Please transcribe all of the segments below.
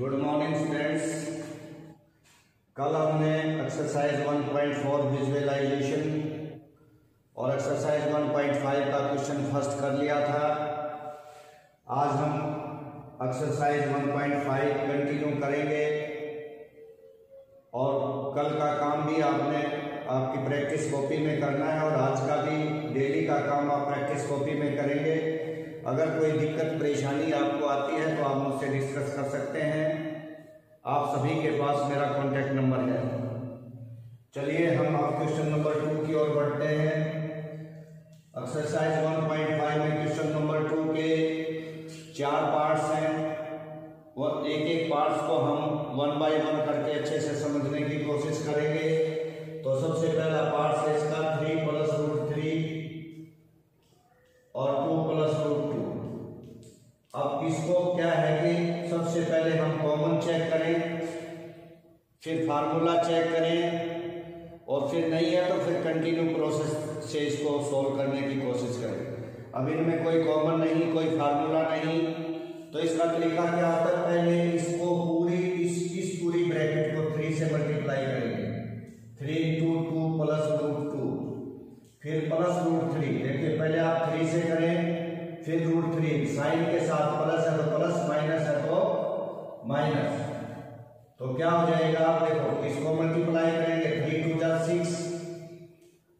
Good morning students. कल हमने exercise 1.4 visualisation और एक्सरसाइज 1.5 का क्वेश्चन फर्स्ट कर लिया था। आज हम एक्सरसाइज 1.5 कंटिन्यू करेंगे और कल का काम भी आपकी प्रैक्टिस कॉपी में करना है और आज का भी डेली का काम आप प्रैक्टिस कॉपी में करेंगे। अगर कोई दिक्कत परेशानी आपको आती है तो आप मुझसे डिस्कस कर सकते हैं। आप सभी के पास मेरा कॉन्टैक्ट नंबर है। चलिए हम आप क्वेश्चन नंबर 2 की ओर बढ़ते हैं। एक्सरसाइज 1.5 में क्वेश्चन नंबर 2 के 4 पार्ट्स हैं और एक पार्ट्स को हम 1 बाय 1 करके अच्छे से समझने की कोशिश करेंगे। तो सबसे पहला पार्ट है इसका 3 + √3 और 2 + √2। अब इसको क्या है कि सबसे पहले हम कॉमन चेक करें, फिर फार्मूला चेक करें और फिर नहीं है तो फिर कंटिन्यू प्रोसेस से इसको सॉल्व करने की कोशिश करें। अब इनमें कोई कॉमन नहीं, कोई फार्मूला नहीं, तो इसका तरीका क्या होता है, पहले इसको इस पूरी ब्रैकेट को 3 से मल्टीप्लाई करेंगे। 3 × 2 + √2 फिर प्लस √3। देखिए पहले आप 3 से करें फिर √3, साइन के साथ प्लस है तो प्लस, माइनस है तो माइनस। तो क्या हो जाएगा, आप देखो इसको मल्टीप्लाई करेंगे 3 × 2 = 6।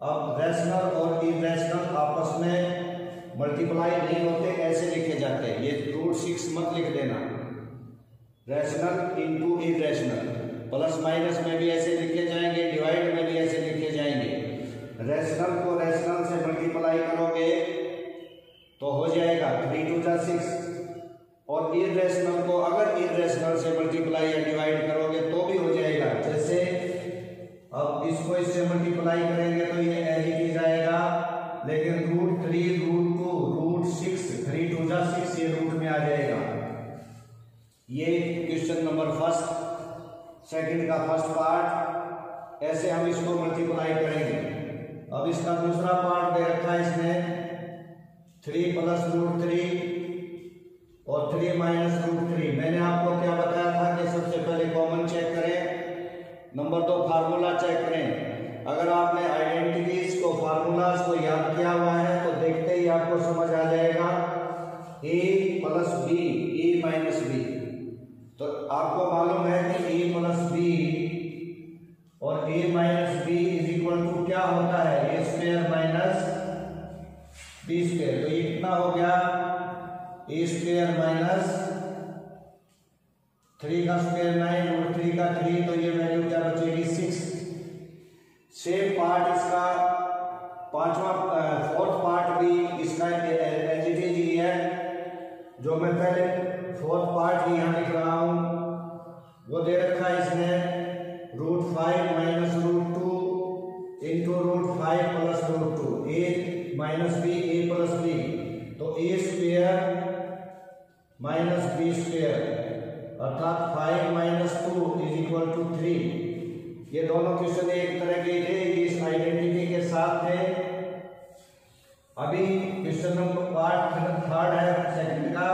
अब रैशनल और इरेशनल आपस में मल्टीप्लाई नहीं होते, ऐसे लिखे जाते हैं। ये √6 मत लिख देना, rational into irrational. Plus minus में भी ऐसे लिखे जाएंगे, डिवाइड में भी ऐसे लिखे जाएंगे। रैशनल को रैशनल से मल्टीप्लाई करोगे तो हो जाएगा 3 × 2 = 6 और इरेशनल को अगर इरेशनल से मल्टीप्लाई या डिवाइड करोगे तो भी हो जाएगा। जैसे अब इसको इससे मल्टीप्लाई करेंगे तो ये ऐड ही जाएगा, लेकिन √3 √2 √6 3 × 2 = 6 ये रूट में आ जाएगा। ये क्वेश्चन नंबर सेकंड का फर्स्ट पार्ट, ऐसे हम इसको मल्टीप्लाई करेंगे। अब इसका दूसरा पार्ट दे रखा है इसने 3 + √3 और 3 - √3। मैंने आपको क्या बताया था कि सबसे पहले कॉमन चेक करें, नंबर 2 फार्मूला चेक करें। अगर आपने आइडेंटिटीज को फार्मूलाज को याद किया हुआ है तो देखते ही आपको समझ आ जाएगा a + b a - b। तो आपको मालूम है कि a + b और a - b = क्या होता है, a² - b²। तो ये कितना हो गया, a² - 3 का स्क्वायर 9 √3 का 3, तो ये वैल्यू क्या बचेगी 6। सेम पार्ट इसका फोर्थ पार्ट भी इसका एजिटिव ही है। जो मैं पहले फोर्थ पार्ट ही यहाँ लिख रहा हूँ वो दे रखा है इसने √5 - √2 × √5 + √2 a - b a + b। तो a² - b² अर्थात 5 - 2 = 3। ये दोनों क्वेश्चन एक तरह के थे, इस आइडेंटिटी के साथ थे। अभी क्वेश्चन नंबर पार्ट थर्ड है सेकंड का,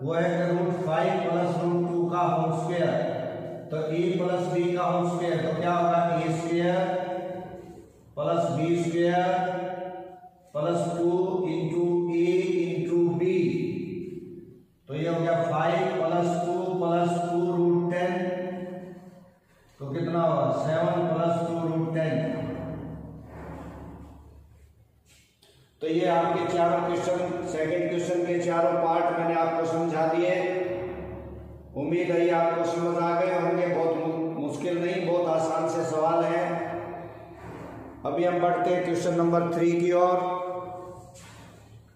वो है √5 + √2 का होल स्क्वायर। तो a + b का होल स्क्वायर तो क्या होगा, a² + b² + 2 × a × b। तो ये हो गया 5 + 2 + 2 √10। तो कितना होगा 7 + 2 √10। तो ये आपके चारों क्वेश्चन, सेकंड क्वेश्चन के चारों पार्ट मैंने आपको समझा दिए। उम्मीद है आपको समझ आ गए होंगे। बहुत मुश्किल नहीं, बहुत आसान से सवाल है। अभी हम बढ़ते हैं क्वेश्चन नंबर 3 की ओर।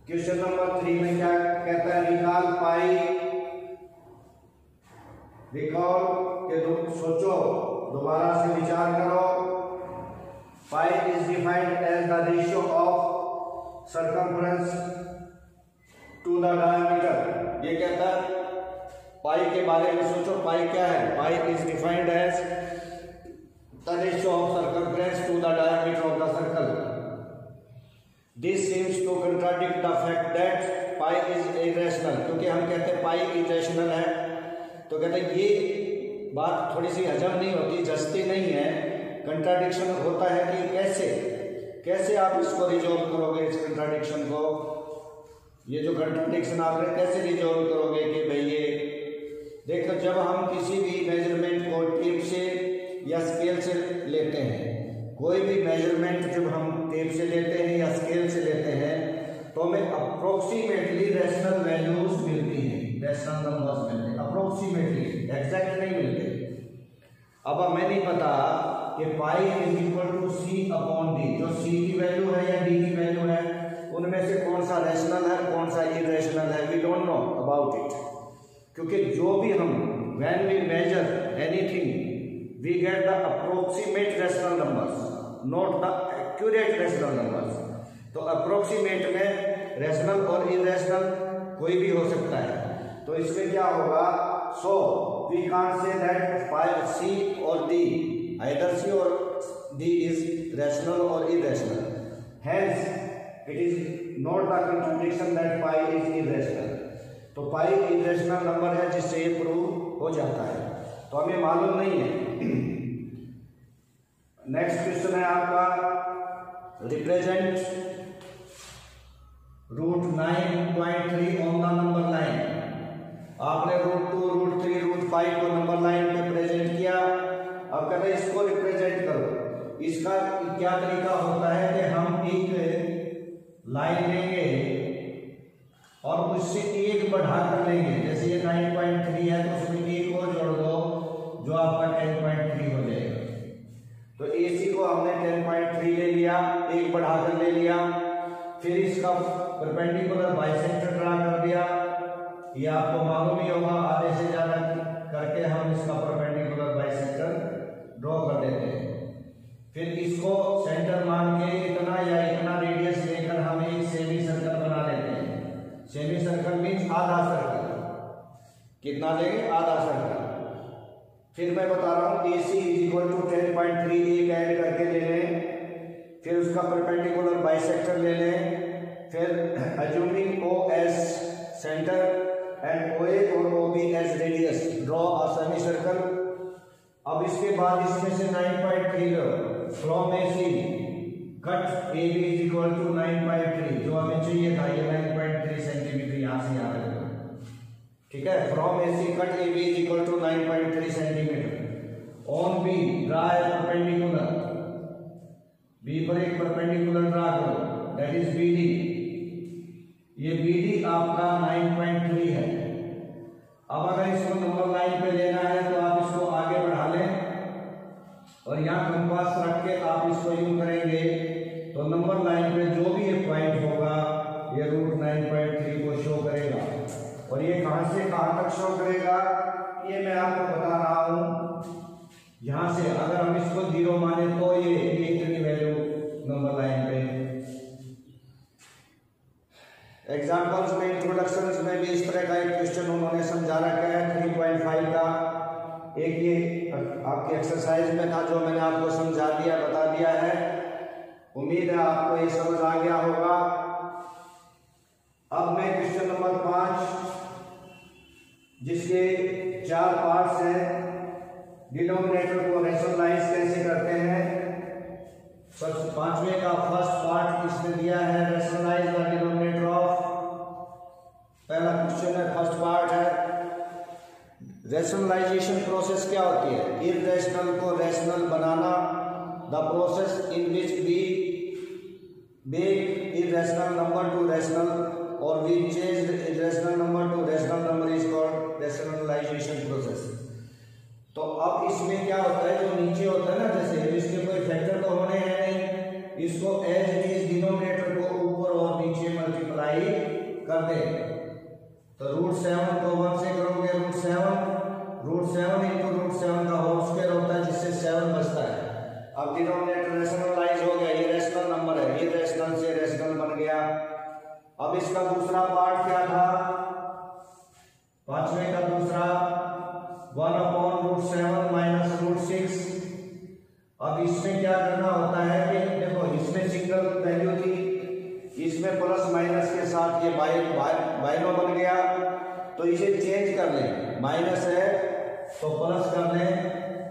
क्वेश्चन नंबर 3 में क्या कहता है, रिकॉल पाई। रिकॉल के सोचो, दोबारा से विचार करो। Pi is defined as the ratio of circumference to the diameter. ये कहता है पाई के बारे में सोचो, पाई क्या है। Pi is defined as the ratio of circumference to the diameter of the circle. This seems to contradict the fact that pi is irrational, क्योंकि हम कहते हैं पाई इरेशनल है। तो कहते हैं ये बात थोड़ी सी हजम नहीं होती, जचती नहीं है, कंट्राडिक्शन होता है कि कैसे आप इसको रिजॉल्व करोगे, इस कंट्राडिक्शन को, ये जो कंट्राडिक्शन आप कैसे रिजॉल्व करोगे कि भाई ये देखो, जब हम किसी भी मेजरमेंट को टेप से या स्केल से लेते हैं, कोई भी मेजरमेंट जब हम टेप से लेते हैं या स्केल से लेते हैं तो हमें अप्रोक्सीमेटली रेशनल वैल्यूज मिलती हैं, रेशनल नंबर्स मिलते हैं अप्रोक्सीमेटली, एग्जैक्ट नहीं मिलते। अब हमें नहीं पता कि pi is equal to C upon D, जो सी की वैल्यू है या डी की वैल्यू है, उनमें से कौन सा रेशनल है कौन सा इरेशनल है, we don't know about it. क्योंकि जो भी हम when we measure anything we get the approximate rational numbers, not the accurate rational numbers. तो अप्रोक्सीमेट में रेशनल और इरेशनल कोई भी हो सकता है, तो इसमें क्या होगा, so we can't say that pi C और डी, आइदर सी और डी इज रेशनल और irrational, hence it is not the contradiction that pi is irrational. तो पाई इरेशनल नंबर है जिससे ये प्रूव हो जाता है, तो हमें मालूम नहीं है। नेक्स्ट क्वेश्चन है आपका, represent root 9.3 on the number line. आपने रूट 2, रूट 3, रूट 5 को नंबर लाइन पे प्रेजेंट किया। अब कहते हैं इसको रिप्रेजेंट करो। इसका क्या तरीका होता है कि हम एक लाइन लेंगे और उससे एक बढ़ा कर लेंगे, जैसे ये 9.3 है तो उसमें एक और जोड़ दो जो आपका 10.3 हो जाएगा। तो AC को हमने 10.3 ले लिया, एक बढ़ाकर ले लिया, फिर इसका परपेंडिकुलर बाइसेक्टर ड्रा कर दिया। ये आपको मालूम ही होगा, आधे से ज्यादा करके हम इसका परपेंडिकुलर बाइसेक्टर ड्रॉ कर देते हैं। फिर इसको सेंटर मान के इतना या इतना रेडियस लेकर हम एक सेमी सर्कल बना लेते हैं। सेमी सर्कल मीन्स आधा सर्कल, कितना लेंगे, आधा सर्कल। फिर मैं बता रहा हूँ AC इज इक्वल टू 10.3 एक ऐड करके ले लें, फिर उसका परपेंडिकुलर बाइसेक्टर ले लें, फिर assuming OS center and OA और OB as radius draw a semi circle. अब इसके बाद इसमें से 9.3 लो, from AC cut AB is equal to 9.3, जो हमें चाहिए था ये 9.3 सेंटीमीटर यहाँ से यहाँ तक, ठीक है। From AC cut AB is equal to 9.3 centimetre. On B draw a perpendicular, B पर एक परपेंडिकुलर ड्रा करो, दैट इज BD। ये BD आपका 9.3 है। अब अगर इसको नंबर लाइन पे लेना है तो आप इसको आगे बढ़ा लें और यहाँ कंपास रख के आप इसको यूं करेंगे तो नंबर लाइन पे जो भी ये पॉइंट होगा ये रूट 9.3 को शो करेगा। और ये कहां से कहां तक शो करेगा ये मैं आपको बता रहा हूं। यहां से अगर हम इसको 0 माने तो ये एक की वैल्यू नंबर लाइन पे। एग्जाम्पल्स में, इंट्रोडक्शंस में भी इस तरह का एक क्वेश्चन उन्होंने समझा रखा है 3.5 का। एक ये आपकी एक्सरसाइज में था जो मैंने आपको समझा दिया, बता दिया है। उम्मीद है आपको ये समझ आ गया होगा। अब मैं क्वेश्चन नंबर 5 जिसके 4 पार्ट्स हैं, डिनोमिनेटर को रैशनलाइज कैसे करते हैं। पांचवें का फर्स्ट पार्ट किसने दिया है, रैशनलाइज द डिनोमिनेटर ऑफ। पहला क्वेश्चन है, फर्स्ट पार्ट है रैशनलाइजेशन प्रोसेस क्या होती है, इररेशनल को रैशनल बनाना। The process in which we make irrational number to rational और we change irrational number to rational number is called rationalisation process. तो अब इसमें क्या होता है, जो नीचे होता है ना, जैसे इसके कोई फैक्टर तो होने हैं नहीं, इसको एज इट इज डिनोमिनेटर को ऊपर और नीचे मल्टीप्लाई कर दे। तो √7 को 1 से करोगे √7 इंटू √7 का होल स्क्वायर होता है जिससे 7 बचता है। अब डिनोमिनेटर रैशनलाइज हो गया, ये रैशनल नंबर है, ये रैशनल से रैशनल बन गया। अब इसका दूसरा पार्ट क्या था, पांचवें का दूसरा 1/√7 माइनस √6। अब इसमें क्या करना होता है कि देखो इसमें सिंगल वैल्यू थी, इसमें प्लस माइनस के साथ ये बाइनो बन गया। तो इसे चेंज कर लें, माइनस है तो प्लस कर लें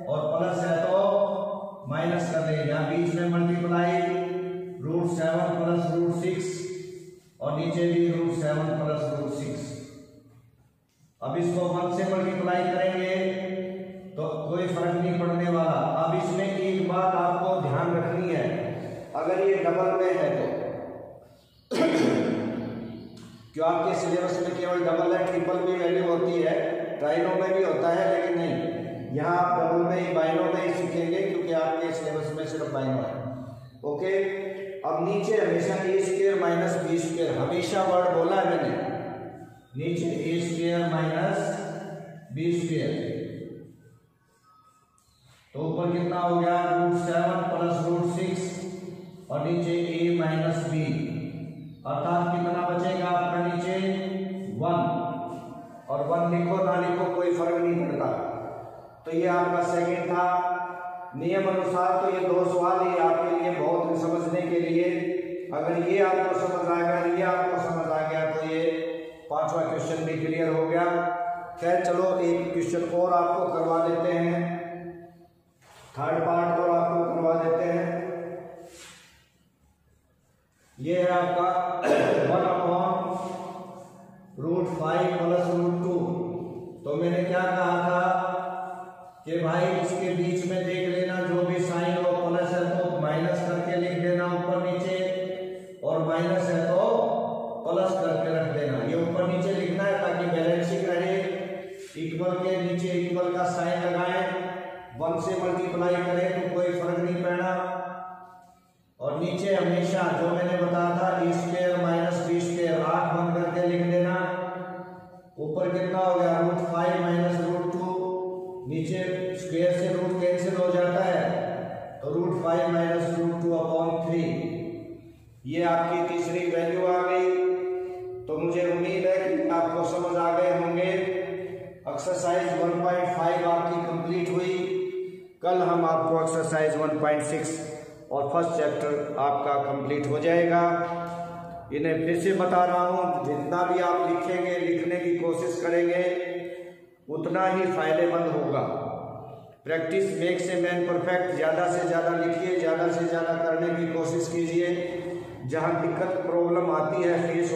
और प्लस है तो माइनस कर लें। यहाँ बीच में मल्टीप्लाई √7 प्लस √6 और नीचे भी √7 प्लस √6। अब इसको 1 से मल्टीप्लाई करेंगे तो कोई फर्क नहीं पड़ने वाला। अब इसमें एक बात आपको ध्यान रखनी है, अगर ये डबल में है तो क्यों आपके सिलेबस में केवल डबल है, ट्रिपल भी वैल्यू होती है, ट्राइनो में भी होता है, लेकिन नहीं, यहाँ आप डबल में ही बाइनो में ही सीखेंगे क्योंकि आपके सिलेबस में सिर्फ बाइनो है। ओके, अब नीचे हमेशा a² माइनस b², हमेशा वर्ड बोला है मैंने, नीचे a² माइनस b², तो ऊपर कितना हो गया √7 प्लस √6 और नीचे a माइनस b, अर्थात कितना बचेगा आपका नीचे 1, और 1 लिखो ना लिखो कोई फर्क नहीं पड़ता। तो ये आपका सेकंड था। नियम अनुसार तो ये 2 सवाल ही आपके लिए बहुत समझने के लिए, अगर ये आपको समझ आ गया, ये आपको समझ आ गया तो ये 5वां क्वेश्चन भी क्लियर हो गया। खैर चलो एक क्वेश्चन और आपको करवा देते हैं, थर्ड पार्ट और आपको करवा देते हैं। ये है आपका 1/√5 प्लस √2। तो मैंने क्या कहा था कि भाई इसके बीच में देख लेना, जो भी साइन हो प्लस है तो माइनस करके लिख देना ऊपर नीचे, और माइनस है तो प्लस करके रख देना। ये ऊपर नीचे लिखना है ताकि बैलेंसिंग रहे, इक्वल के नीचे इक्वल का साइन लगाएं, 1 से मल्टीप्लाई करें तो कोई फर्क नहीं पड़ना, और नीचे हमेशा जो मैंने बताया था a² माइनस b², 8 बंद करके लिख देना। ऊपर कितना हो गया √5 माइनस √2, नीचे स्क्वायर से रूट कैंसिल हो जाता है तो √5 माइनस √2/3। ये आपकी तीसरी वैल्यू आ गई। तो मुझे उम्मीद है कि आपको समझ आ गए होंगे। एक्सरसाइज 1.5 आपकी कंप्लीट हुई। कल हम आपको एक्सरसाइज 1.6 और फर्स्ट चैप्टर आपका कंप्लीट हो जाएगा। इन्हें फिर से बता रहा हूँ, जितना भी आप लिखेंगे, लिखने की कोशिश करेंगे, उतना ही फायदेमंद होगा। Practice makes a man perfect, ज़्यादा से ज़्यादा लिखिए, ज़्यादा से ज़्यादा करने की कोशिश कीजिए। जहाँ दिक्कत प्रॉब्लम आती है, फेस